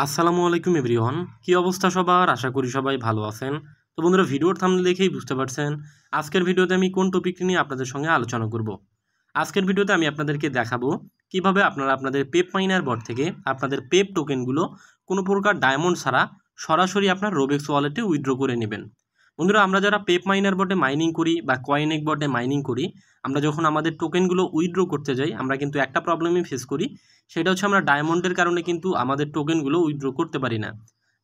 আসসালামু আলাইকুম এভরিওয়ান। কি অবস্থা সবার? আশা করি সবাই ভালো আছেন। তো বন্ধুরা, ভিডিওর থাম্বনেল দেখেই বুঝতে পারছেন আজকের ভিডিওতে আমি কোন টপিকটি নিয়ে আপনাদের সঙ্গে আলোচনা করব। আজকের ভিডিওতে আমি আপনাদেরকে দেখাবো কিভাবে আপনারা আপনাদের পেপ মাইনার বট থেকে আপনাদের পেপ টোকেনগুলো কোনো প্রকার ডায়মন্ড ছাড়া সরাসরি আপনার রোবেক্স ওয়ালেটে উইথড্র করে নেবেন। বন্ধুরা, আমরা যারা পেপ মাইনার বটে মাইনিং করি বা কয়েনেক বটে মাইনিং করি, আমরা যখন আমাদের টোকেনগুলো উইথড্র করতে যাই আমরা কিন্তু একটা প্রবলেমই ফেস করি, সেটা হচ্ছে আমরা ডায়মন্ডের কারণে কিন্তু আমাদের টোকেনগুলো উইথড্র করতে পারি না।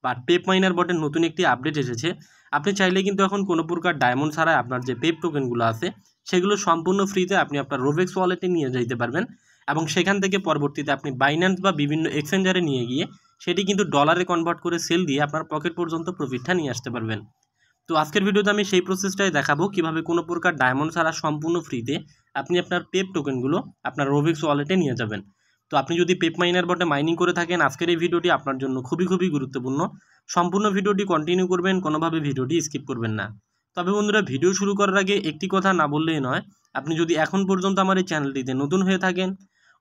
বাট পেপ মাইনার বটের নতুন একটি আপডেট এসেছে। আপনি চাইলে কিন্তু এখন কোনো প্রকার ডায়মন্ড ছাড়াই আপনার যে পেপ টোকেনগুলো আছে সেগুলো সম্পূর্ণ ফ্রিতে আপনি আপনার রোবেক্স ওয়ালেটে নিয়ে যেতে পারবেন এবং সেখান থেকে পরবর্তীতে আপনি বাইন্যান্স বা বিভিন্ন এক্সচেঞ্জারে নিয়ে গিয়ে সেটি কিন্তু ডলারে কনভার্ট করে সেল দিয়ে আপনার পকেট পর্যন্ত প্রফিটটা নিয়ে আসতে পারবেন। তো আজকের ভিডিওতে আমি সেই প্রসেসটাই দেখাবো কিভাবে কোনো প্রকার ডায়মন্ড ছাড়া সম্পূর্ণ ফ্রিতে আপনি আপনার পেপ টোকেনগুলো আপনার রোবেক্স ওয়ালেটে নিয়ে যাবেন। তো আপনি যদি পেপ মাইনার বটে মাইনিং করে থাকেন, আজকের এই ভিডিওটি আপনার জন্য খুবই গুরুত্বপূর্ণ। সম্পূর্ণ ভিডিওটি কন্টিনিউ করবেন, কোনোভাবে ভিডিওটি স্কিপ করবেন না। তবে বন্ধুরা, ভিডিও শুরু করার আগে একটি কথা না বললেই নয়, আপনি যদি এখন পর্যন্ত আমার এই চ্যানেলটিতে নতুন হয়ে থাকেন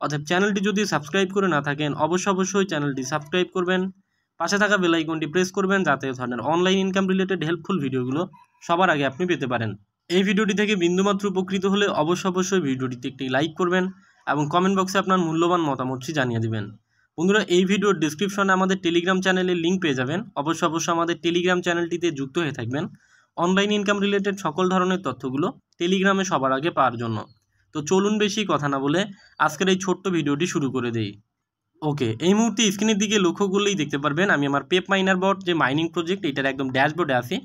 অর্থাৎ চ্যানেলটি যদি সাবস্ক্রাইব করে না থাকেন অবশ্যই চ্যানেলটি সাবস্ক্রাইব করবেন, পাশে থাকা বেল আইকনটি প্রেস করবেন যাতে এই ধরনের অনলাইন ইনকাম রিলেটেড হেল্পফুল ভিডিওগুলো সবার আগে আপনি পেতে পারেন। এই ভিডিওটি থেকে বিন্দুমাত্র উপকৃত হলে অবশ্যই ভিডিওটিতে একটি লাইক করবেন এবং কমেন্ট বক্সে আপনার মূল্যবান মতামতটি জানিয়ে দিবেন। বন্ধুরা, এই ভিডিওর ডিসক্রিপশনে আমাদের টেলিগ্রাম চ্যানেলের লিঙ্ক পেয়ে যাবেন। অবশ্যই আমাদের টেলিগ্রাম চ্যানেলটিতে যুক্ত হয়ে থাকবেন অনলাইন ইনকাম রিলেটেড সকল ধরনের তথ্যগুলো টেলিগ্রামে সবার আগে পাওয়ার জন্য। তো চলুন বেশি কথা না বলে আজকের এই ছোট্ট ভিডিওটি শুরু করে দেই। ওকে, এই মুহূর্তে স্ক্রিনের দিকে লক্ষ্য করলেই দেখতে পারবেন আমি আমার পেপ মাইনার বট যে মাইনিং প্রজেক্ট এটার একদম ড্যাশবোর্ডে আছি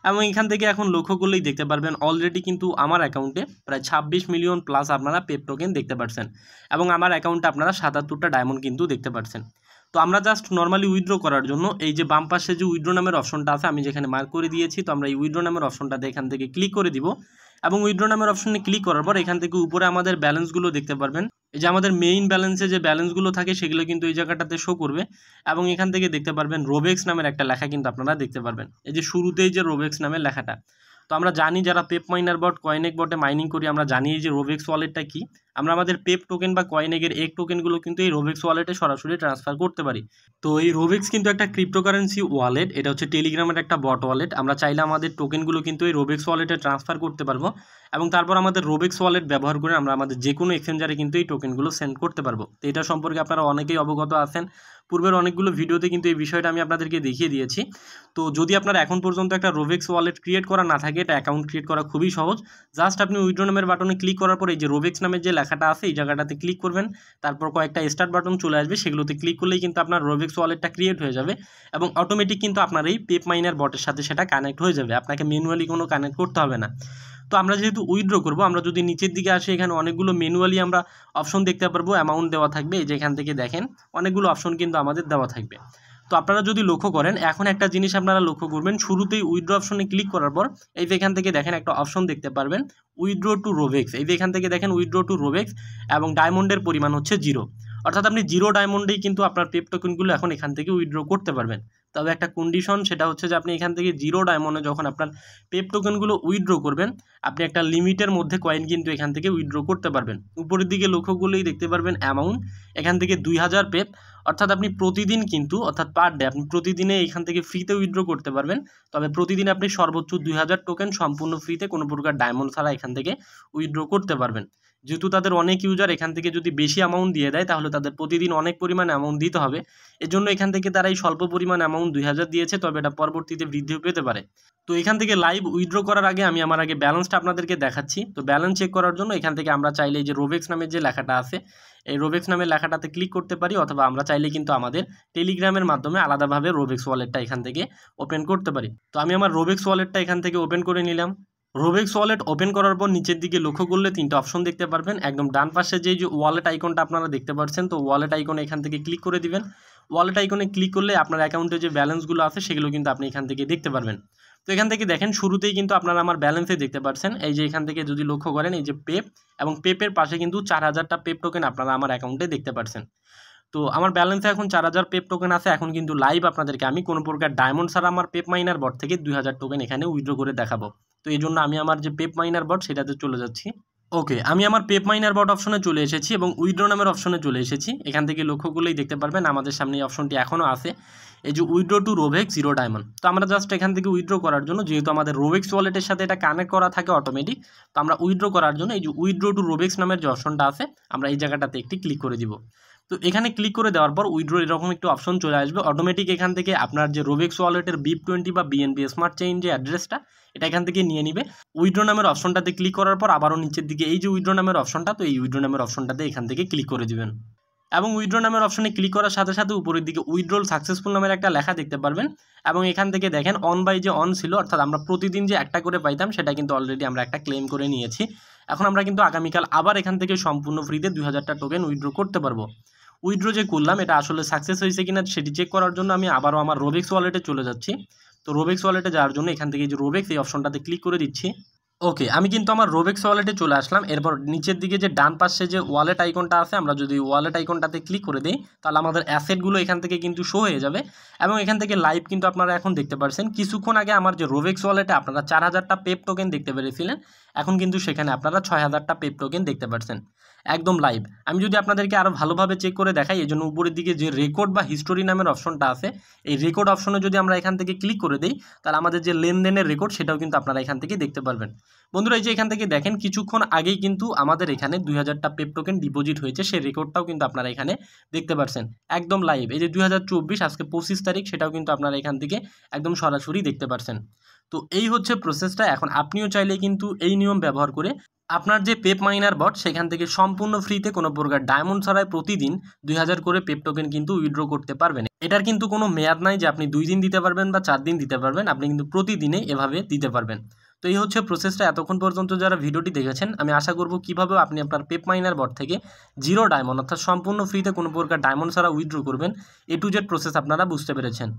এবং এখান থেকে এখন লক্ষ্য করলেই দেখতে পারবেন অলরেডি কিন্তু আমার অ্যাকাউন্টে প্রায় 26 মিলিয়ন প্লাস আপনারা পেপ টোকেন দেখতে পাচ্ছেন এবং আমার অ্যাকাউন্টে আপনারা 77টা ডায়মন্ড কিন্তু দেখতে পাচ্ছেন। তো আমরা জাস্ট নর্মালি উইথড্র করার জন্য এই যে বাম পাশে যে উইথড্র নামের অপশনটা আছে আমি যেখানে মার্ক করে দিয়েছি, তো আমরা এই উইথড্র নামের অপশনটাতে এখান থেকে ক্লিক করে দিব এবং উইথড্র নামের অপশনে ক্লিক করার পর এখান থেকে উপরে আমাদের ব্যালেন্সগুলো দেখতে পারবেন। এই যে আমাদের মেইন ব্যালেন্সে যে ব্যালেন্সগুলো থাকে সেগুলো কিন্তু এই জায়গাটাতে শো করবে এবং এখান থেকে দেখতে পারবেন রোবেক্স নামের একটা লেখা কিন্তু আপনারা দেখতে পারবেন, এই যে শুরুতেই যে রোবেক্স নামের লেখাটা। তো আমরা জানি যারা পেপ মাইনার বট কয়েনেক বটে মাইনিং করি আমরা জানি যে রোবেক্স ওয়ালেটটা কি। আমরা আমাদের পেপ টোকেন বা কয়েনেকের এক টোকেনগুলো কিন্তু এই রোবেক্স ওয়ালেটে সরাসরি ট্রান্সফার করতে পারি। তো এই রোবেক্স কিন্তু একটা ক্রিপ্টোকারেন্সি ওয়ালেট, এটা হচ্ছে টেলিগ্রামের একটা বট ওয়ালেট। আমরা চাইলে আমাদের টোকেনগুলো কিন্তু এই রোবেক্স ওয়ালেটে ট্রান্সফার করতে পারবো এবং তারপর আমাদের রোবেক্স ওয়ালেট ব্যবহার করে আমরা আমাদের যে কোনো এক্সচেঞ্জারে কিন্তু এই টোকেনগুলো সেন্ড করতে পারবো। তো এটা সম্পর্কে আপনারা অনেকেই অবগত আছেন, পূর্বের অনেকগুলো ভিডিওতে কিন্তু এই বিষয়টা আমি আপনাদেরকে দেখিয়ে দিয়েছি। তো যদি আপনার এখন পর্যন্ত একটা রোবেক্স ওয়ালেট ক্রিয়েট করা না থাকে, এটা অ্যাকাউন্ট ক্রিয়েট করা খুবই সহজ। জাস্ট আপনি উইথড্র নামের বাটনে ক্লিক করার পর এই যে রোবেক্স নামের যে লেখাটা আছে এই জায়গাটাতে ক্লিক করবেন, তারপর কয়েকটা স্টার্ট বাটন চলে আসবে, সেগুলোতে ক্লিক করলেই কিন্তু আপনার রোবেক্স ওয়ালেটটা ক্রিয়েট হয়ে যাবে এবং অটোমেটিক কিন্তু আপনার এই পেপ মাইনার বটের সাথে সেটা কানেক্ট হয়ে যাবে, আপনাকে ম্যানুয়ালি কোনো কানেক্ট করতে হবে না। তো আমরা যেহেতু উইথড্র করবো, আমরা যদি নিচের দিকে আসি এখানে অনেকগুলো ম্যানুয়ালি আমরা অপশন দেখতে পারবো, অ্যামাউন্ট দেওয়া থাকবে, এই যে এখান থেকে দেখেন অনেকগুলো অপশন কিন্তু আমাদের দেওয়া থাকবে। তো আপনারা যদি লক্ষ্য করেন এখন একটা জিনিস আপনারা লক্ষ্য করবেন, শুরুতেই উইথড্র অপশনে ক্লিক করার পর এই যে এখান থেকে দেখেন একটা অপশন দেখতে পারবেন উইথড্র টু রোবেক্স, এই যে এখান থেকে দেখেন উইথড্র টু রোবেক্স এবং ডায়মন্ডের পরিমাণ হচ্ছে 0, অর্থাৎ আপনি 0 ডায়মন্ডেই কিন্তু আপনার পেপ টোকেনগুলো এখন এখান থেকে উইথড্র করতে পারবেন। তবে একটা কন্ডিশন, সেটা হচ্ছে যে আপনি এখান থেকে 0 ডায়মন্ডে যখন আপনার পেপ টোকেনগুলো উইথড্র করবেন আপনি একটা লিমিটের মধ্যে কয়েন কিন্তু এখান থেকে উইথড্র করতে পারবেন। উপরের দিকে লক্ষ্য করলেই দেখতে পারবেন অ্যামাউন্ট এখান থেকে 2000 পেপ, অর্থাৎ আপনি প্রতিদিন কিন্তু অর্থাৎ পার ডে আপনি প্রতিদিনে এখান থেকে ফ্রিতে উইথড্র করতে পারবেন। তবে প্রতিদিন আপনি সর্বোচ্চ 2000 টোকেন সম্পূর্ণ ফ্রিতে কোনো প্রকার ডায়মন্ড ছাড়া এখান থেকে উইথড্র করতে পারবেন। যেহেতু তাদের অনেক ইউজার এখান থেকে যদি বেশি অ্যামাউন্ট দিয়ে দেয় তাহলে তাদের প্রতিদিন অনেক পরিমাণ অ্যামাউন্ট দিতে হবে, এজন্য এখান থেকে তারা এই স্বল্প পরিমাণ অ্যামাউন্ট 2000 দিয়েছে, তবে এটা পরবর্তীতে বৃদ্ধিও পেতে পারে। তো এখান থেকে লাইভ উইথড্র করার আগে আমি আমার আগে ব্যালেন্সটা আপনাদেরকে দেখাচ্ছি। তো ব্যালেন্স চেক করার জন্য এখান থেকে আমরা চাইলে যে রোবেক্স নামের যে লেখাটা আছে এই রোবেক্স নামের লেখাটাতে ক্লিক করতে পারি, অথবা আমরা চাইলে কিন্তু আমাদের টেলিগ্রামের মাধ্যমে আলাদাভাবে রোবেক্স ওয়ালেটটা এখান থেকে ওপেন করতে পারি। তো আমি আমার রোবেক্স ওয়ালেটটা এখান থেকে ওপেন করে নিলাম। রোবেক্স ওয়ালেট ওপেন করার পর নিচের দিকে লক্ষ্য করলে 3টা অপশন দেখতে পারবেন, একদম ডান পাশে যে ওয়ালেট আইকনটা আপনারা দেখতে পাচ্ছেন, তো ওয়ালেট আইকনে এখান থেকে ক্লিক করে দিবেন। ওয়ালেট আইকনে ক্লিক করলে আপনার অ্যাকাউন্টে যে ব্যালেন্সগুলো আছে সেগুলো কিন্তু আপনি এখান থেকে দেখতে পারবেন। তো এখান থেকে দেখেন শুরুতেই কিন্তু আপনারা আমার ব্যালেন্সে দেখতে পাচ্ছেন, এই যে এখান থেকে যদি লক্ষ্য করেন এই যে পেপ এবং পেপের পাশে কিন্তু 4000টা পেপ টোকেন আপনারা আমার অ্যাকাউন্টে দেখতে পাচ্ছেন। তো আমার ব্যালেন্সে এখন 4000 পেপ টোকেন আছে। এখন কিন্তু লাইভ আপনাদেরকে আমি কোনো প্রকার ডায়মন্ড ছাড়া আমার পেপ মাইনার বট থেকে 2000 টোকেন এখানে উইথড্র করে দেখাবো। তো এই জন্য আমি আমার যে পেপ মাইনার বট সেটাতে চলে যাচ্ছি। ওকে, আমি আমার পেপ মাইনার বট অপশনে চলে এসেছি এবং উইথড্র নামের অপশনে চলে এসেছি। এখান থেকে লক্ষ্য করলেই দেখতে পারবেন আমাদের সামনে এই অপশনটি এখনও আছে, এই যে উইথড্র টু রোভেক্স 0 ডায়মন্ড। তো আমরা জাস্ট এখান থেকে উইথড্র করার জন্য, যেহেতু আমাদের রোভেক্স ওয়ালেটের সাথে এটা কানেক্ট করা থাকে অটোমেটিক, তো আমরা উইথড্র করার জন্য এই যে উইথড্র টু রোভেক্স নামের যে অপশনটা আছে আমরা এই জায়গাটাতে একটি ক্লিক করে দিব। তো এখানে ক্লিক করে দেওয়ার পর উইথড্র এরকম একটি অপশন চলে আসবে অটোমেটিক। এখান থেকে আপনার যে রোভেক্স ওয়ালেটের BIP20 বা BNB স্মার্ট চেইন যে অ্যাড্রেসটা এটা এখান থেকে নিয়ে নিবে। উইথড্র নামের অপশনটাতে ক্লিক করার পর আবারও নিচের দিকে এই যে উইথড্র নামের অপশনটা, তো এই উইথড্র নামের অপশনটাতে এখান থেকে ক্লিক করে দিবেন এবং উইথড্র নামের অপশনে ক্লিক করার সাথে সাথে উপরের দিকে উইথড্রল সাকসেসফুল নামের একটা লেখা দেখতে পারবেন এবং এখান থেকে দেখেন অন বাই যে অন ছিল, অর্থাৎ আমরা প্রতিদিন যে একটা করে পাইতাম সেটা কিন্তু অলরেডি আমরা একটা ক্লেম করে নিয়েছি। এখন আমরা কিন্তু আগামীকাল আবার এখান থেকে সম্পূর্ণ ফ্রিতে 2000টা টোকেন উইথড্র করতে পারবো। উইথড্র যে করলাম এটা আসলে সাকসেস হয়েছে কিনা সেটি চেক করার জন্য আমি আবারও আমার রোভেক্স ওয়ালেটে চলে যাচ্ছি। তো রোভেক্স ওয়ালেটে যাওয়ার জন্য এখান থেকে যে রোভেক্স এই অপশনটাতে ক্লিক করে দিচ্ছি। ওকে, আমি কিন্তু আমার রোভেক্স ওয়ালেটে চলে আসলাম। এরপর নিচের দিকে যে ডান পাশে যে ওয়ালেট আইকনটা আছে, আমরা যদি ওয়ালেট আইকনটাতে ক্লিক করে দিই তাহলে আমাদের অ্যাসেটগুলো এখান থেকে কিন্তু শো হয়ে যাবে এবং এখান থেকে লাইভ কিন্তু আপনারা এখন দেখতে পাচ্ছেন। কিছুক্ষণ আগে আমার যে রোভেক্স ওয়ালেটে আপনারা 4000টা পেপ টোকেন দেখতে পেরেছিলেন, এখন কিন্তু সেখানে আপনারা 6000টা পেপ টোকেন দেখতে পাচ্ছেন একদম লাইভ। আমি যদি আপনাদেরকে আরও ভালোভাবে চেক করে দেখাই, এই জন্য উপরের দিকে যে রেকর্ড বা হিস্টোরি নামের অপশনটা আছে, এই রেকর্ড অপশনে যদি আমরা এখান থেকে ক্লিক করে দিই তাহলে আমাদের যে লেনদেনের রেকর্ড সেটাও কিন্তু আপনারা এখান থেকে দেখতে পারবেন। বন্ধুরা এই যে এখান থেকে দেখেন কিছুক্ষণ আগেই কিন্তু আমাদের এখানে 2000টা পেপ টোকেন ডিপোজিট হয়েছে, সেই রেকর্ডটাও কিন্তু আপনারা এখানে দেখতে পাচ্ছেন একদম লাইভ। এই যে 2024 আজকে 25 তারিখ, সেটাও কিন্তু আপনারা এখান থেকে একদম সরাসরি দেখতে পাচ্ছেন। তো এই হচ্ছে প্রসেসটা। এখন আপনিও চাইলে কিন্তু এই নিয়ম ব্যবহার করে আপনার যে পেপ মাইনার বট সেখান থেকে সম্পূর্ণ ফ্রিতে কোনো প্রকার ডায়মন্ড ছাড়াই প্রতিদিন 2000 করে পেপ টোকেন কিন্তু উইথড্র করতে পারবেন। এটার কিন্তু কোনো মেয়াদ নাই যে আপনি 2 দিন দিতে পারবেন বা 4 দিন দিতে পারবেন, আপনি কিন্তু প্রতিদিনে এভাবে দিতে পারবেন। তো এই হচ্ছে প্রসেসটা। এতক্ষণ পর্যন্ত যারা ভিডিওটি দেখেছেন আমি আশা করব কীভাবে আপনি আপনার পেপ মাইনার বট থেকে 0 ডায়মন্ড অর্থাৎ সম্পূর্ণ ফ্রিতে কোনো প্রকার ডায়মন্ড ছাড়া উইথড্র করবেন, A to Z প্রসেস আপনারা বুঝতে পেরেছেন।